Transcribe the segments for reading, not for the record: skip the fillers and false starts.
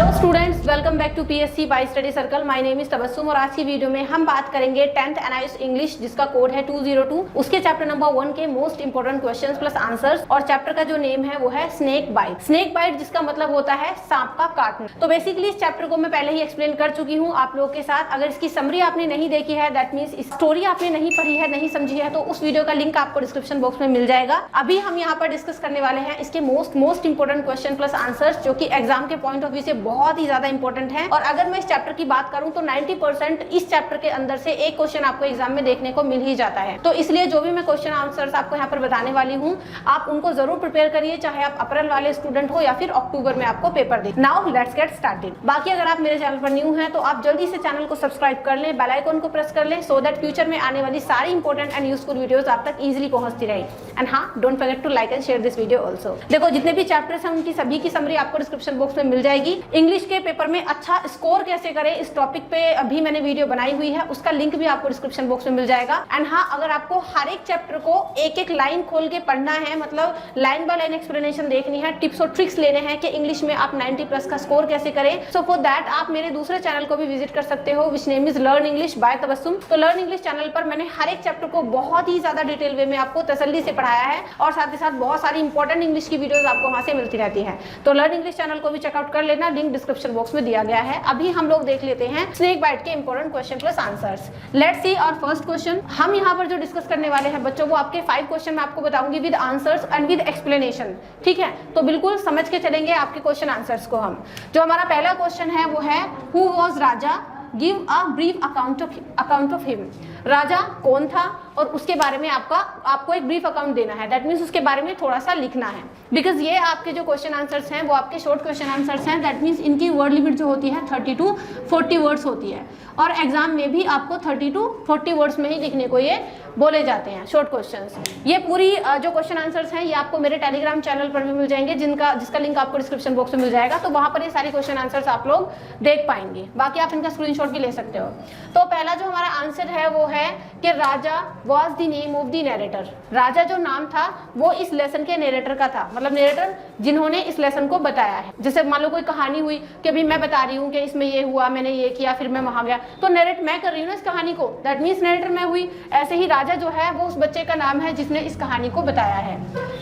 Hello students, welcome back to PSC by study circle. My name is Tabassum और आज की video में हम बात करेंगे 10th एनआईएस इंग्लिश जिसका कोड है 202, उसके चैप्टर नंबर 1 के most important questions plus answers. और चैप्टर का जो नेम है वो है स्नेक बाइट। स्नेक बाइट जिसका मतलब होता है सांप का काटना। तो बेसिकली इस चैप्टर को मैं पहले ही एक्सप्लेन कर चुकी हूँ आप लोगों के साथ। अगर इसकी समरी आपने नहीं देखी है, दैट मीन्स स्टोरी आपने नहीं पढ़ी है, नहीं समझी है, तो उस वीडियो का लिंक आपको डिस्क्रिप्शन बॉक्स में मिल जाएगा। अभी हम यहाँ पर डिस्कस करने वाले हैं इसके most important question plus answers, जो कि एग्जाम के पॉइंट ऑफ व्यू से बहुत ही ज्यादा इंपॉर्टेंट है। और अगर मैं इस चैप्टर की बात करूं तो 90% इस चैप्टर के अंदर से एक क्वेश्चन आपको एग्जाम में देखने को मिल ही जाता है। तो इसलिए जो भी मैं क्वेश्चन आंसर्स आपको यहाँ पर बताने वाली हूँ, आप उनको जरूर प्रिपेयर करिए, चाहे आप अप्रैल वाले स्टूडेंट हो या फिर अक्टूबर में आपको paper they. Now let's get started. बाकी अगर आप मेरे चैनल पर न्यू हैं तो आप जल्दी से चैनल को सब्सक्राइब कर लें, बेल आइकन को प्रेस कर लें, सो दैट फ्यूचर में आने वाली सारी इंपॉर्टेंट एंड यूजफुल वीडियोस आप तक इजीली पहुंचती रहे। एंड हाँ, don't forget to like and share this video also. देखो, जितने भी चैप्टर्स हैं उनकी सभी की समरी आपको डिस्क्रिप्शन बॉक्स में मिल जाएगी। इंग्लिश के पेपर में अच्छा स्कोर कैसे करें इस टॉपिक पे अभी मैंने वीडियो बनाई हुई है, उसका लिंक भी आपको डिस्क्रिप्शन बॉक्स में मिल जाएगा। एंड हाँ, अगर आपको हर एक चैप्टर को एक एक लाइन खोल के पढ़ना है, मतलब लाइन बाय लाइन एक्सप्लेनेशन देखनी है, टिप्स और ट्रिक्स लेने हैं कि इंग्लिश में आप 90+ का स्कोर कैसे करें, सो फॉर दैट आप मेरे दूसरे चैनल को भी विजिट कर सकते हो, which name is learn English by Tabassum. तो लर्न इंग्लिश चैनल पर मैंने हर एक चैप्टर को बहुत ही ज्यादा डिटेल वे में आपको तसल्ली से पढ़ाया है, और साथ ही साथ बहुत सारी इंपॉर्टेंट इंग्लिश की वीडियोस आपको वहां से मिलती रहती है। तो लर्न इंग्लिश चैनल को भी चेकआउट कर लेना, लिंक डिस्क्रिप्शन बॉक्स में दिया गया है। अभी हम लोग देख लेते हैं स्नेक बाइट के important question plus answers. Let's see और फर्स्ट क्वेश्चन। हम यहाँ पर जो डिस्कस करने वाले हैं बच्चों, वो आपके 5 क्वेश्चन मैं आपको बताऊंगी with answers and with explanation. ठीक है, तो बिल्कुल समझ के चलेंगे आपके क्वेश्चन आंसर्स को हम। जो हमारा पहला क्वेश्चन है वो है who was Raja, give a brief account of him. Raja कौन था और उसके बारे में आपको एक ब्रीफ अकाउंट देना है, दैट मीन्स उसके बारे में थोड़ा सा लिखना है। बिकॉज ये आपके जो क्वेश्चन आंसर्स हैं वो आपके शॉर्ट क्वेश्चन आंसर्स हैं, दैट मीन्स इनकी वर्ड लिमिट जो होती है 30 to 40 वर्ड्स होती है, और एग्जाम में भी आपको 30 to 40 वर्ड्स में ही लिखने को ये बोले जाते हैं शॉर्ट क्वेश्चंस। ये पूरी जो क्वेश्चन आंसर्स हैं ये आपको मेरे टेलीग्राम चैनल पर भी मिल जाएंगे, जिसका लिंक आपको डिस्क्रिप्शन बॉक्स में मिल जाएगा। तो वहां पर ये सारे क्वेश्चन आंसर्स आप लोग देख पाएंगे, बाकी आप इनका स्क्रीनशॉट भी ले सकते हो। तो पहला जो हमारा आंसर है वो है कि Raja was the name of the narrator. Raja जो नाम था वो इस लेसन के नरेटर का था, मतलब नरेटर जिन्होंने इस लेसन को बताया है। जैसे मान लो कोई कहानी हुई कि अभी मैं बता रही हूँ कि इसमें ये हुआ, मैंने ये किया, फिर मैं वहां गया, तो नरेट मैं कर रही हूँ ना इस कहानी को, दैट मीन्स नरेटर मैं हुई। ऐसे ही राजा जो है वो उस बच्चे का नाम है जिसने इस कहानी को बताया है।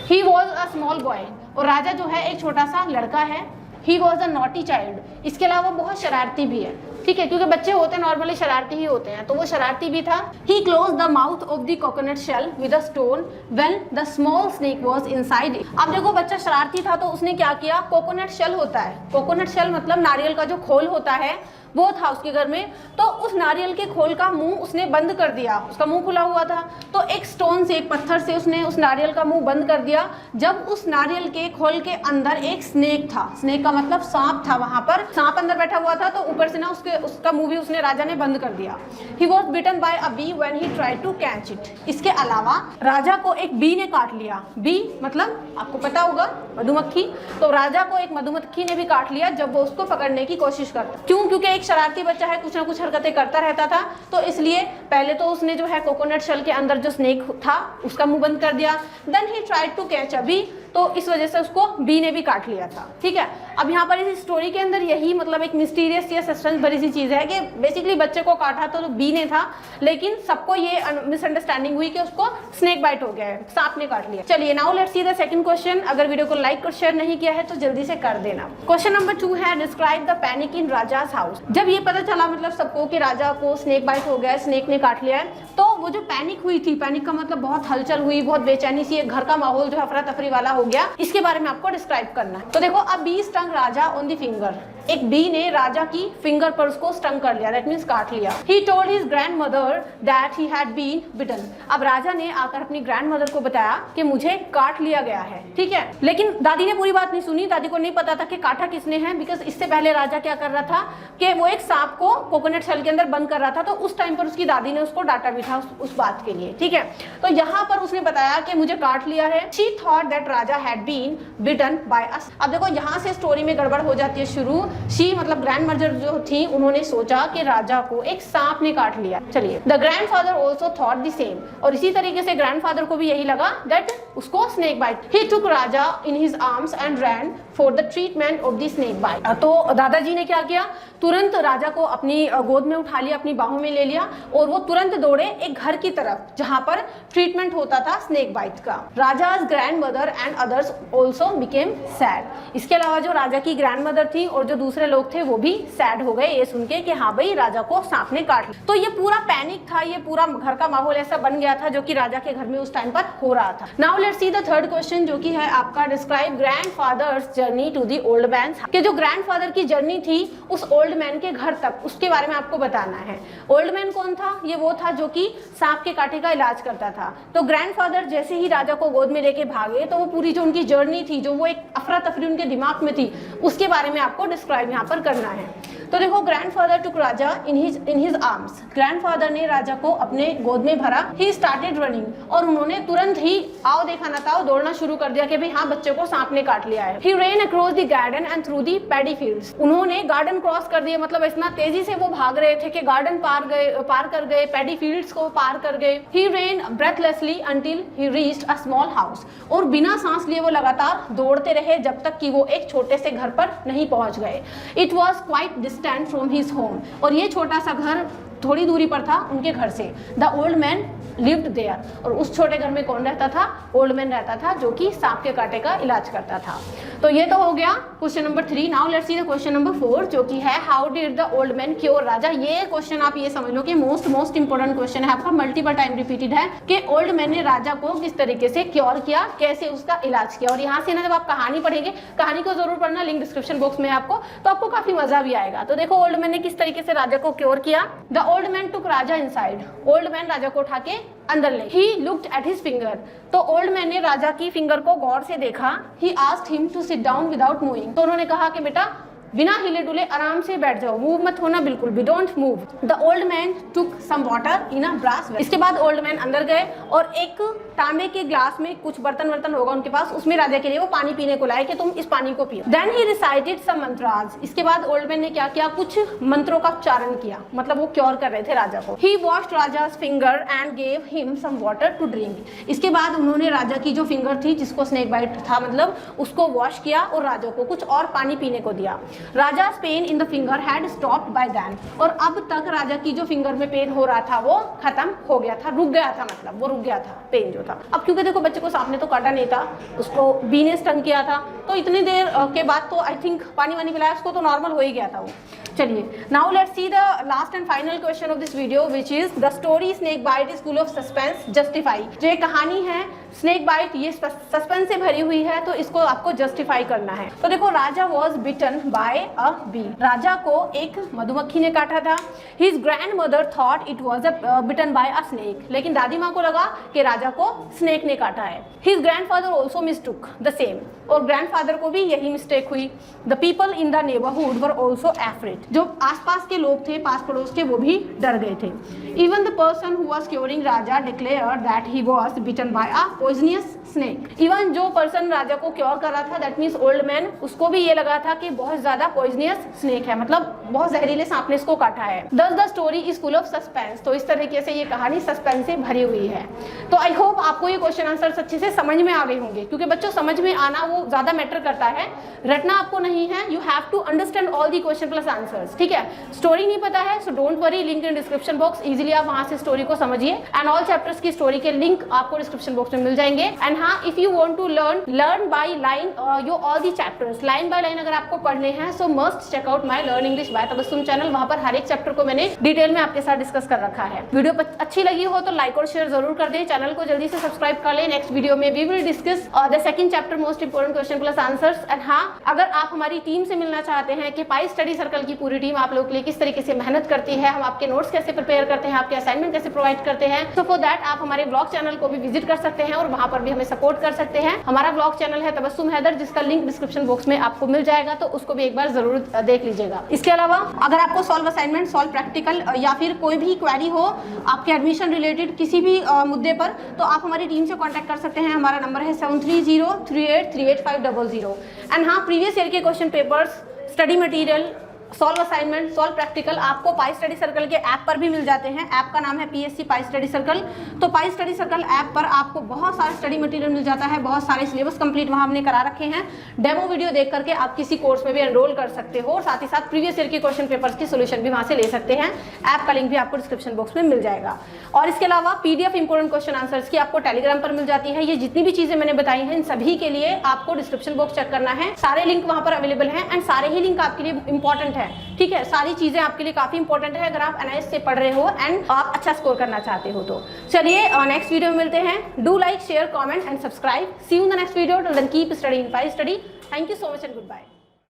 He was a small boy, और राजा जो है एक छोटा सा लड़का है। He was a naughty child, इसके अलावा बहुत शरारती भी है। ठीक है, क्योंकि बच्चे होते हैं नॉर्मली शरारती ही होते हैं, तो वो शरारती भी था। He close the mouth of the coconut shell with a stone when the small snake was inside it. अब देखो, बच्चा शरारती था तो उसने क्या किया, कोकोनट शेल होता है, कोकोनट शेल मतलब नारियल का जो खोल होता है वो था उसके घर में, तो उस नारियल के खोल का मुंह उसने बंद कर दिया, उसका मुंह खुला हुआ था, तो एक स्टोन से, एक पत्थर से उसने उस नारियल का मुंह बंद कर दिया। जब उस नारियल के खोल के अंदर एक स्नेक था, स्नेक का मतलब सांप था, वहां पर सांप अंदर बैठा हुआ था, तो ऊपर से ना उसका मुंह भी उसने राजा ने बंद कर दिया। He was bitten by a bee when he tried to catch it. इसके अलावा राजा को एक बी ने काट लिया। बी मतलब आपको पता होगा मधुमक्खी, तो राजा को एक मधुमक्खी ने भी काट लिया जब वो उसको पकड़ने की कोशिश करता। क्यों? क्योंकि शरारती बच्चा है, कुछ ना कुछ हरकतें करता रहता था, तो इसलिए पहले तो उसने जो है कोकोनट शेल के अंदर जो स्नेक था उसका मुंह बंद कर दिया। Then he tried to catch a bee, तो इस वजह से उसको बी ने भी काट लिया था। ठीक है, अब यहाँ पर इस स्टोरी के अंदर यही मतलब एक मिस्टीरियस या सस्पेंस भरी सी चीज है कि बेसिकली बच्चे को काटा तो बी ने था, लेकिन सबको ये मिसअंडरस्टैंडिंग हुई कि उसको स्नेक बाइट हो गया है, सांप ने काट लिया। चलिए, now let's see the second question. अगर वीडियो को लाइक और शेयर नहीं किया है तो जल्दी से कर देना। क्वेश्चन नंबर 2 है describe the panic in rajas house. जब ये पता चला मतलब सबको कि राजा को स्नेक बाइट हो गया है, स्नेक ने काट लिया है, तो वो जो पैनिक हुई थी, पैनिक का मतलब बहुत हलचल हुई, बहुत बेचैनी सी, घर का माहौल जो अफरा तफरी वाला हो गया, इसके बारे में आपको डिस्क्राइब करना है। तो देखो, अब bee stung Raja on the finger. एक बी ने राजा की फिंगर पर उसको स्टंग कर लिया, दैट मींस काट लिया। He told his grandmother that he had been bitten. अब राजा ने आकर अपनी ग्रैंडमदर को बताया कि मुझे काट लिया गया है। ठीक है, लेकिन दादी ने पूरी बात नहीं सुनी, दादी को नहीं पता था कि काटा किसने है, बिकॉज इससे पहले राजा क्या कर रहा था कि वो एक सांप को कोकोनट शेल के अंदर बंद कर रहा था, तो उस टाइम पर उसकी दादी ने उसको डांटा भी था उस बात के लिए। ठीक है, तो यहाँ पर उसने बताया कि मुझे काट लिया है। She thought that Raja Raja had been bitten by a. अब देखो यहाँ से स्टोरी में गड़बड़ हो जाती है शुरू। शी मतलब ग्रैंड मदर जो थी, उन्होंने सोचा कि राजा को एक सांप ने काट लिया। चलिए, the grandfather also thought the same, और इसी तरीके से ग्रैंडफादर को भी यही लगा दैट उसको snake bite. He took Raja in his arms and ran for the treatment of the snake bite. तो दादाजी ने क्या किया, तुरंत राजा को अपनी गोद में उठा लिया, अपनी बाहों में ले लिया, और वो तुरंत दौड़े एक घर की तरफ जहां पर ट्रीटमेंट होता था स्नेक बाइट का। राजाज grand mother and others also became sad. इसके अलावा जो राजा की ग्रैंड मदर थी और जो दूसरे लोग थे वो भी सैड हो गए ये सुन के कि हाँ भाई राजा को सांप ने काट लिया। तो ये पूरा पैनिक था, ये पूरा घर का माहौल ऐसा बन गया था जो कि राजा के घर में उस टाइम पर हो रहा था। Now let's see the third question, जो कि है आपका describe grandfather's journey to the old man. कि जो ग्रैंडफादर की जर्नी थी उस ओल्ड मैन के घर तक, उसके बारे में आपको बताना है। ओल्ड मैन कौन था? ये वो था जो कि सांप के कांटे का इलाज करता था। तो ग्रैंडफादर जैसे ही राजा को गोद में लेके भागे तो वो पूरी जो उनकी जर्नी थी, जो वो एक अफरा तफरी उनके दिमाग में थी, उसके बारे में आपको डिस्क्राइब यहाँ पर करना है। तो देखो, grandfather took Raja in his arms. Grandfather ने राजा को अपने गोद में भरा। ही स्टार्टेड रनिंग, और उन्होंने तुरंत ही आओ देखा ना ताओ दौड़ना शुरू कर दिया कि भाई हाँ बच्चे को सांप ने काट लिया है। He ran across the garden and through the paddy fields. उन्होंने गार्डन क्रॉस कर दिया, मतलब इतना तेजी से वो भाग रहे थे कि गार्डन पार कर गए, पैडी फील्ड्स को पार कर गए। He ran breathlessly until he reached a small house. और बिना सांस लिए वो लगातार दौड़ते रहे जब तक कि वो एक छोटे से घर पर नहीं पहुंच गए। It was quite distant from his home, और ये छोटा सा घर थोड़ी दूरी पर था उनके घर से। The old man lived there, और उस छोटे घर में कौन रहता था? ओल्ड मैन रहता था जो कि सांप के कांटे का इलाज करता था। तो ये तो हो गया question number 3। Now let's see the question number 4, जो कि है how did the old man cure Raja. ये क्वेश्चन आप ये समझ लो कि मोस्ट इंपोर्टेंट क्वेश्चन है आपका, मल्टीपल टाइम रिपीटेड है कि ओल्ड मैन ने राजा को किस तरीके से क्योर किया, कैसे उसका इलाज किया। और यहाँ से ना जब आप कहानी पढ़ेंगे, कहानी को जरूर पढ़ना, लिंक डिस्क्रिप्शन बॉक्स में आपको, तो आपको काफी मजा भी आएगा। तो देखो ओल्ड मैन ने किस तरीके से राजा को क्योर किया। The old man took Raja inside. Old man Raja को उठा के अंदर ले। He looked at his finger. तो ओल्ड मैन ने राजा की फिंगर को गौर से देखा। He asked him to sit down without moving. तो उन्होंने कहा कि बेटा बिना हिले डुले आराम से बैठ जाओ, मूव मत होना बिल्कुल भी, don't move. The old man took some water in a brass vessel. इसके बाद ओल्ड मैन अंदर गए और एक तांबे के ग्लास में कुछ बर्तन होगा उनके पास, उसमें राजा के लिए वो पानी पीने को लाए कि तुम इस पानी को पियो। देन ही रिसाइटेड सम मंत्रास। इसके बाद ओल्ड मैन ने क्या किया, कुछ मंत्रों का उच्चारण किया, मतलब वो क्योर कर रहे थे राजा को। He washed Raja's finger and gave him some water to drink. इसके बाद उन्होंने राजा की जो फिंगर थी जिसको स्नेक बाइट था, मतलब उसको वॉश किया और राजा को कुछ और पानी पीने को दिया। Raja's pain in the finger had stopped by then. और अब तक राजा की जो फिंगर में पेन हो रहा था वो खत्म हो गया था, रुक गया था, मतलब वो रुक गया था पेन जो था। अब क्योंकि देखो बच्चे को सांप ने तो काटा नहीं था, उसको बी ने स्टंग किया था, तो इतनी देर के बाद तो आई थिंक पानी वानी पिलाया उसको तो नॉर्मल हो ही गया था वो। चलिए, now let's see the last and final question of this video, which is the story snake bite is full of suspense, justify. जो ये कहानी है स्नेक बाइट ये सस्पेंस से भरी हुई है, तो इसको आपको जस्टिफाई करना है। तो देखो, Raja was bitten by a bee. Raja को एक मधुमक्खी ने काटा था। His grand mother thought it was bitten by a snake. लेकिन दादी माँ को लगा कि राजा को स्नेक ने काटा है। His grandfather also mistook the same. और ग्रैंडफादर को भी यही मिस्टेक हुई। The people in the neighbourhood were also afraid. जो आसपास के लोग थे, पास पड़ोस के, वो भी डर गए थे। Even the person who was curing Raja declared that he was bitten by a poisonous snake. Even जो पर्सन राजा को क्योर कर रहा था, दैट मीन्स ओल्ड मैन, उसको भी ये लगा था कि बहुत ज्यादा पॉइजनियस स्नेक है, मतलब बहुत जहरीले सांप ने इसको काटा है। Thus the story is full of suspense। तो इस तरीके से ये कहानी सस्पेंस से भरी हुई है। तो आई होप आपको ये क्वेश्चन आंसर अच्छे से समझ में आ गए होंगे, क्योंकि बच्चों समझ में आना वो ज्यादा मैटर करता है, रटना आपको नहीं है। You have to understand all the question plus answers, ठीक है। स्टोरी नहीं पता है so don't worry, link in description box, easily आप वहां से स्टोरी को समझिए। एंड ऑल चैप्टर्स की स्टोरी के लिंक आपको डिस्क्रिप्शन बॉक्स में मिल जाएंगे। एंड हाँ, if you want to learn by line you all the chapters, line by line अगर आपको पढ़ने हैं, so must check out my learn English by Tabassum channel. वहां पर हर एक चैप्टर को मैंने डिटेल में आपके साथ डिस्कस कर रखा है। वीडियो अच्छी लगी हो तो लाइक और शेयर जरूर कर दें, चैनल को जल्दी से सब्सक्राइब कर लें। नेक्स्ट वीडियो में we will discuss the second chapter most important question plus answers. And हाँ, अगर आप हमारी टीम से मिलना चाहते हैं कि पाई स्टडी सर्कल की पूरी टीम आप लोगों के लिए किस तरीके से मेहनत करती है, हम आपके नोट्स कैसे प्रिपेयर करते हैं, आपके असाइनमेंट कैसे प्रोवाइड करते हैं। सो फॉर दैट आप हमारे ब्लॉग चैनल को भी विजिट कर सकते हैं और वहां पर भी हमें सपोर्ट कर सकते हैं। हमारा ब्लॉग चैनल है तबस्सुम हैदर, जिसका लिंक डिस्क्रिप्शन बॉक्स में आपको मिल जाएगा, तो उसको भी एक बार जरूर देख लीजिएगा। इसके अलावा अगर आपको सॉल्व असाइनमेंट, सॉल्व प्रैक्टिकल या फिर कोई भी क्वेरी हो आपके एडमिशन रिलेटेड किसी भी मुद्दे पर, तो आप हमारी टीम से कांटेक्ट कर सकते हैं। हमारा नंबर है 7303838500। एंड हाँ, प्रीवियस ईयर के question papers, study material, solve assignment, solve practical आपको पाई स्टडी सर्कल के ऐप पर भी मिल जाते हैं। ऐप का नाम है PSC पाई स्टडी सर्कल। तो पाई स्टडी सर्कल ऐप पर आपको बहुत सारे स्टडी मटेरियल मिल जाता है, बहुत सारे सिलेबस कंप्लीट वहां हमने करा रखे हैं। डेमो वीडियो देख करके आप किसी कोर्स में भी एनरोल कर सकते हो और साथ ही साथ प्रीवियस ईयर के क्वेश्चन पेपर्स की सोल्यूशन भी वहां से ले सकते हैं। ऐप का लिंक भी आपको डिस्क्रिप्शन बॉक्स में मिल जाएगा। और इसके अलावा PDF इंपोर्टेंट क्वेश्चन आंसर्स की आपको टेलीग्राम पर मिल जाती है। ये जितनी भी चीजें मैंने बताई हैं इन सभी के लिए आपको डिस्क्रिप्शन बॉक्स चेक करना है। सारे लिंक वहां पर अवेलेबल हैं एंड सारे ही लिंक आपके लिए इंपॉर्टेंट है। ठीक है, सारी चीजें आपके लिए काफी इंपॉर्टेंट है अगर आप NIS से पढ़ रहे हो एंड आप अच्छा स्कोर करना चाहते हो। तो चलिए नेक्स्ट वीडियो में मिलते हैं। Do like, share, comment and subscribe. See you in the next video. Till then keep studying by study. Thank you so much and good bye.